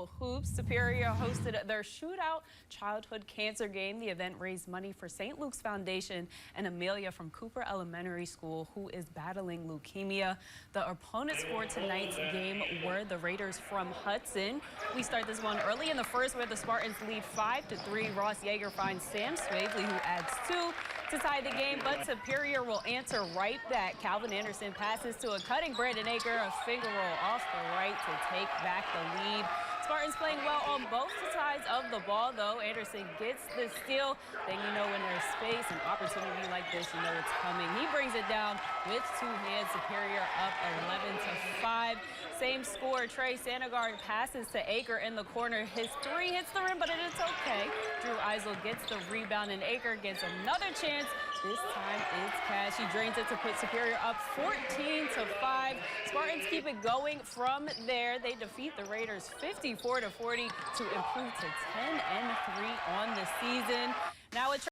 little hoops. Superior hosted their Shootout childhood cancer game. The event raised money for St. Luke's Foundation and Amelia from Cooper Elementary School, who is battling leukemia. The opponents for tonight's game were the Raiders from Hudson. We start this one early in the first where the Spartans lead 5-3. Ross Yeager finds Sam Swavely, who adds 2 to tie the game, but Superior will answer right back. Calvin Anderson passes to a cutting Brandon Aker, a finger roll off the right to take back the lead. Spartans playing well on both sides of the ball, though. Anderson gets the steal. Then you know when there's space, an opportunity like this, you know it's coming. He brings it down with 2 hands. Superior up 11-5. Same score. Trey Sandegard passes to Aker in the corner. His 3 hits the rim, but it is okay. Drew Eisel gets the rebound, and Aker gets another chance. This time it's cash. He drains it to put Superior up 14-5. Spartans keep it going from there. They defeat the Raiders 54-40 to improve to 10-3 on the season. Now it's